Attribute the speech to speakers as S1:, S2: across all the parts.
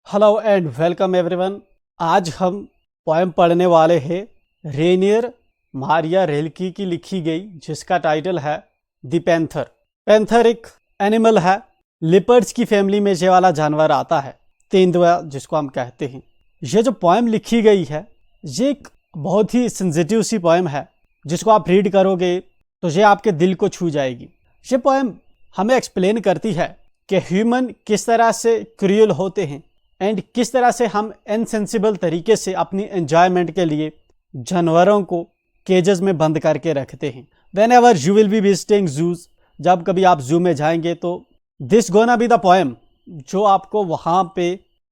S1: Hello and welcome everyone. आज हम poem पढ़ने वाले हैं रेनियर मारिया रिल्के की लिखी गई, जिसका टाइटल है द पैंथर। पैंथर एक एनिमल है, लिपर्ड्स की फैमिली में ये वाला जानवर आता है, तेंदुआ जिसको हम कहते हैं। ये जो पोएम लिखी गई है ये एक बहुत ही सेंसिटिव सी पोएम है, जिसको आप रीड करोगे तो ये आपके दिल को छू जाएगी। ये पोएम हमें एक्सप्लेन करती है कि ह्यूमन किस तरह से क्रूअल होते हैं एंड किस तरह से हम इनसेंसिबल तरीके से अपनी एंजॉयमेंट के लिए जानवरों को केजेस में बंद करके रखते हैं। Whenever you will be visiting zoos, जब कभी आप जू में जाएंगे तो this gonna be the poem जो आपको वहाँ पे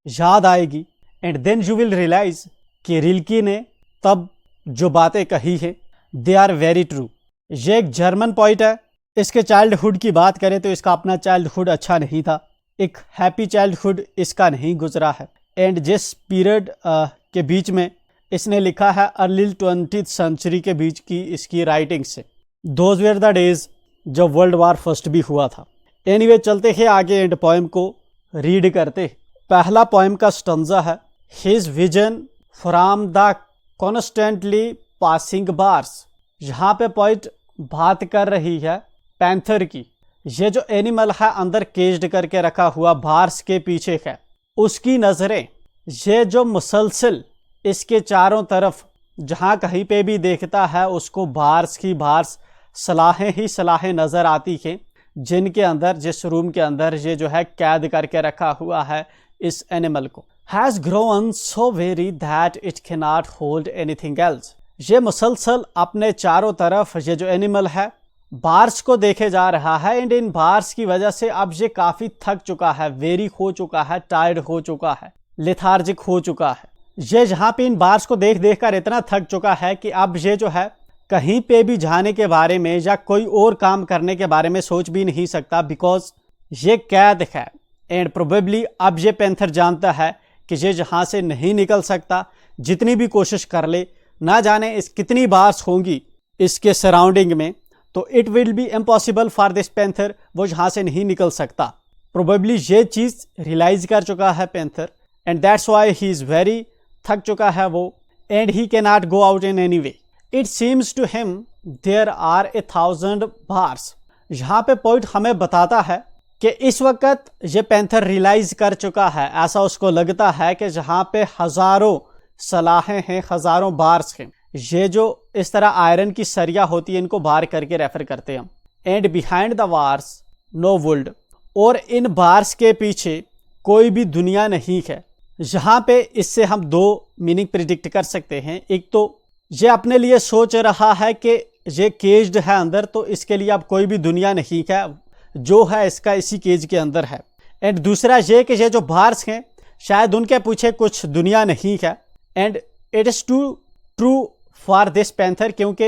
S1: याद आएगी। And then you will realise कि रिल्के ने तब जो बातें कही है दे आर वेरी ट्रू। ये एक जर्मन पोइट है। इसके चाइल्डहुड की बात करें तो इसका अपना चाइल्डहुड अच्छा नहीं था, एक हैप्पी चाइल्डहुड इसका नहीं गुजरा है। एंड जिस पीरियड के बीच में इसने लिखा है अर्ली 20th सेंचुरी के बीच की इसकी राइटिंग से, दोज वेर द डेज जब वर्ल्ड वार फर्स्ट भी हुआ था। एनीवे चलते हैं आगे एंड पोएम को रीड करते। पहला पोएम का स्टंजा है his vision from the constantly passing bars. यहाँ पे पोइट बात कर रही है पैंथर की। ये जो एनिमल है अंदर केज्ड करके रखा हुआ बार्स के पीछे है, उसकी नज़रें ये जो मुसलसल इसके चारों तरफ जहाँ कहीं पे भी देखता है उसको बार्स की बार्स, सलाहें ही सलाहें नज़र आती हैं, जिनके अंदर जिस रूम के अंदर ये जो है कैद करके रखा हुआ है इस एनिमल को। Has grown so very that it can not hold anything else. ये मुसलसल अपने चारों तरफ ये जो एनिमल है बार्स को देखे जा रहा है। एंड इन बार्स की वजह से अब ये काफ़ी थक चुका है, वेरी हो चुका है, टायर्ड हो चुका है, लेथार्जिक हो चुका है। ये जहाँ पे इन बार्स को देख देख कर इतना थक चुका है कि अब ये जो है कहीं पे भी जाने के बारे में या कोई और काम करने के बारे में सोच भी नहीं सकता, बिकॉज ये कैद है। एंड प्रोबेबली अब ये पैंथर जानता है कि ये जहाँ से नहीं निकल सकता, जितनी भी कोशिश कर ले, ना जाने इस कितनी बार्स होंगी इसके सराउंडिंग में, तो it will be impossible for this panther, वो यहाँ से नहीं निकल सकता। प्रोबेबली ये चीज़ रियलाइज कर चुका है panther, and that's why he is very थक चुका है वो, and he can not go out in any way. It seems to him there are 1000 bars. यहाँ पे पॉइंट हमें बताता है कि इस वक्त ये पैंथर रियलाइज कर चुका है, ऐसा उसको लगता है कि जहाँ पे हज़ारों सलाहें हैं, हज़ारों बार्स हैं, ये जो इस तरह आयरन की सरिया होती है इनको बार करके रेफर करते हैं हम। And behind the bars no world, और इन बार्स के पीछे कोई भी दुनिया नहीं है। यहाँ पे इससे हम दो मीनिंग प्रिडिक्ट कर सकते हैं। एक तो ये अपने लिए सोच रहा है कि ये केज्ड है अंदर, तो इसके लिए अब कोई भी दुनिया नहीं है, जो है इसका इसी केज के अंदर है। एंड दूसरा ये कि ये जो बार्स हैं शायद उनके पीछे कुछ दुनिया नहीं है। And it is true for this panther, क्योंकि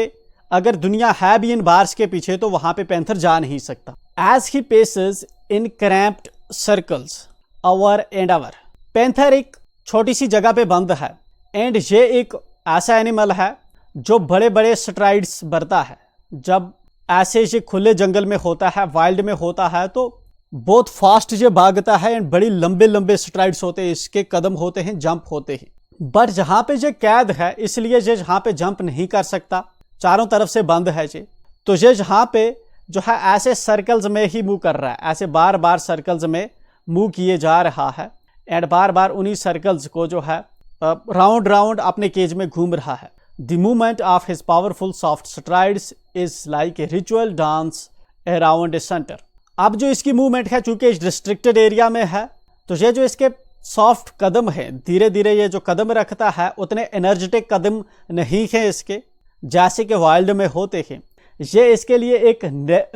S1: अगर दुनिया है भी इन बार्स के पीछे तो वहाँ पे पैंथर जा नहीं सकता। As he paces in cramped circles over and over. Panther एक छोटी सी जगह पे बंद है, एंड ये एक ऐसा एनिमल है जो बड़े बड़े स्ट्राइड्स भरता है। जब ऐसे ये खुले जंगल में होता है, वाइल्ड में होता है, तो बहुत फास्ट ये भागता है एंड बड़ी लंबे लंबे स्ट्राइड्स होते हैं, इसके कदम होते हैं, जंप होते हैं। बट जहाँ पे ये कैद है इसलिए ये जहाँ पे जंप नहीं कर सकता, चारों तरफ से बंद है ये, तो ये जहाँ पे जो है ऐसे सर्कल्स में ही मूव कर रहा है, ऐसे बार बार सर्कल्स में मूव किए जा रहा है। एंड बार बार उन्हीं सर्कल्स को जो है राउंड राउंड अपने केज में घूम रहा है। The movement of his powerful soft strides is like a ritual dance around a centre. अब जो इसकी मूवमेंट है, चूंकि रिस्ट्रिक्टेड एरिया में है, तो ये जो इसके सॉफ्ट कदम है, धीरे धीरे ये जो कदम रखता है उतने एनर्जेटिक कदम नहीं है इसके, जैसे कि वाइल्ड में होते हैं। ये इसके लिए एक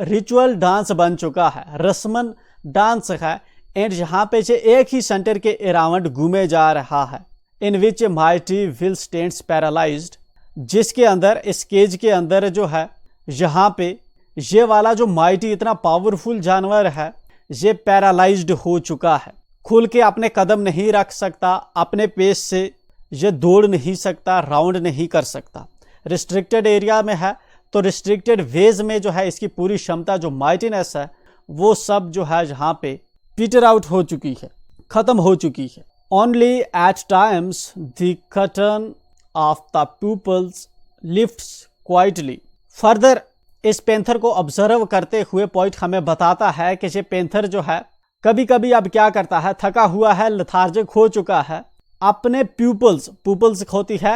S1: रिचुअल डांस बन चुका है, रस्मन डांस है। एंड यहाँ पे ये एक ही सेंटर के अराउंड घूमे जा रहा है, in which a mighty will stands paralysed, जिसके अंदर इस केज के अंदर जो है यहाँ पे ये वाला जो माइटी इतना पावरफुल जानवर है ये पैरालाइज्ड हो चुका है, खुल के अपने कदम नहीं रख सकता, अपने पेस से ये दौड़ नहीं सकता, राउंड नहीं कर सकता। रिस्ट्रिक्टेड एरिया में है तो रिस्ट्रिक्टेड वेज में जो है इसकी पूरी क्षमता, जो माइटीनेस है, वो सब जो है यहाँ पे पीटर आउट हो चुकी है, ख़त्म हो चुकी है। Only at times the curtain of the pupils lifts quietly. Further, इस पेंथर को ऑब्जर्व करते हुए पॉइंट हमें बताता है कि ये पेंथर जो है कभी कभी अब क्या करता है, थका हुआ है, लथार्जिक हो चुका है, अपने प्यूपल्स होती है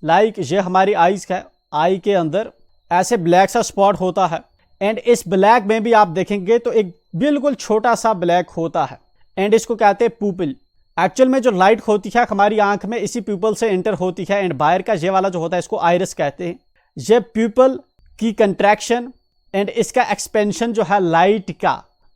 S1: लाइक ये हमारी आईज है, आई के अंदर ऐसे ब्लैक सा स्पॉट होता है एंड इस ब्लैक में भी आप देखेंगे तो एक बिल्कुल छोटा सा ब्लैक होता है एंड इसको कहते हैं प्यूपिल। एक्चुअल में जो लाइट होती है हमारी आंख में इसी प्यूपल से एंटर होती है एंड बाहर का ये वाला जो होता है इसको आइरिस कहते हैं। ये प्यूपल की कंट्रैक्शन एंड इसका एक्सपेंशन जो है लाइट का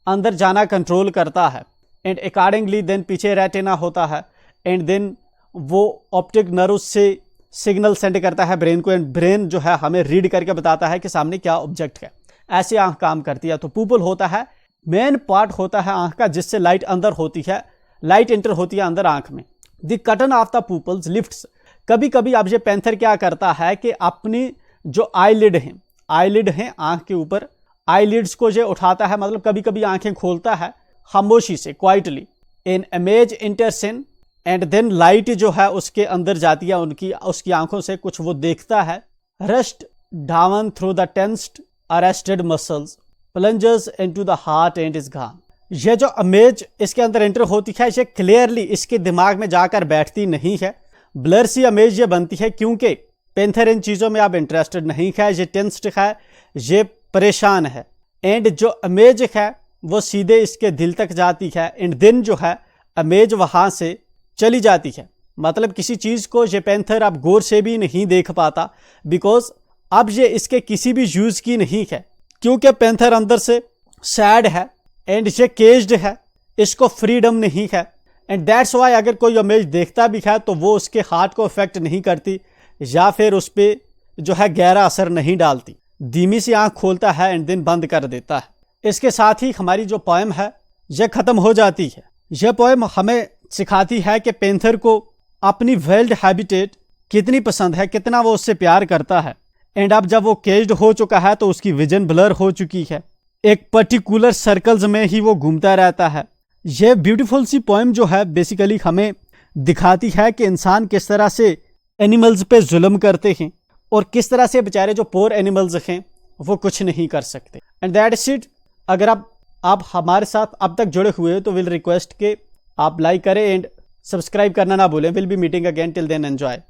S1: अंदर जाना कंट्रोल करता है एंड अकॉर्डिंगली देन पीछे रेटिना होता है एंड देन वो ऑप्टिक नर्व से सिग्नल सेंड करता है ब्रेन को एंड ब्रेन जो है हमें रीड करके बताता है कि सामने क्या ऑब्जेक्ट है। ऐसे आंख काम करती है। तो प्यूपल होता है मेन पार्ट होता है आंख का जिससे लाइट अंदर होती है, लाइट एंटर होती है अंदर आंख में। The curtain of the people's lifts. कभी कभी अब ये पेंथर क्या करता है कि अपनी जो आईलिड है आंख के ऊपर, आईलिड्स को ये उठाता है, मतलब कभी कभी आंखें खोलता है खामोशी से, quietly. In image enters in and then light जो है उसके अंदर जाती है उसकी आंखों से, कुछ वो देखता है। Rust down through the tensed arrested muscles plunges into the heart and is gone. ये जो इमेज इसके अंदर एंटर होती है ये क्लियरली इसके दिमाग में जाकर बैठती नहीं है, ब्लर सी इमेज ये बनती है क्योंकि पेंथर इन चीज़ों में अब इंटरेस्टेड नहीं है, ये टेंस्ड है, ये परेशान है एंड जो इमेज है वो सीधे इसके दिल तक जाती है एंड देन जो है इमेज वहाँ से चली जाती है। मतलब किसी चीज़ को ये पेंथर अब गौर से भी नहीं देख पाता बिकॉज अब ये इसके किसी भी यूज़ की नहीं है, क्योंकि पेंथर अंदर से सैड है एंड ये केज्ड है, इसको फ्रीडम नहीं है एंड दैट्स वाई अगर कोई इमेज देखता भी है तो वो उसके हार्ट को अफेक्ट नहीं करती या फिर उस पर जो है गहरा असर नहीं डालती। धीमी सी आंख खोलता है एंड देन बंद कर देता है। इसके साथ ही हमारी जो पोएम है यह ख़त्म हो जाती है। यह पोएम हमें सिखाती है कि पेंथर को अपनी वाइल्ड हैबिटेट कितनी पसंद है, कितना वो उससे प्यार करता है एंड अब जब वो केज्ड हो चुका है तो उसकी विजन ब्लर हो चुकी है, एक पर्टिकुलर सर्कल्स में ही वो घूमता रहता है। यह ब्यूटीफुल सी पोएम जो है बेसिकली हमें दिखाती है कि इंसान किस तरह से एनिमल्स पे जुल्म करते हैं और किस तरह से बेचारे जो पोर एनिमल्स हैं वो कुछ नहीं कर सकते। And that's it. अगर आप हमारे साथ अब तक जुड़े हुए हो तो विल रिक्वेस्ट के आप लाइक करें एंड सब्सक्राइब करना ना भूलें। Will be meeting again, till then enjoy.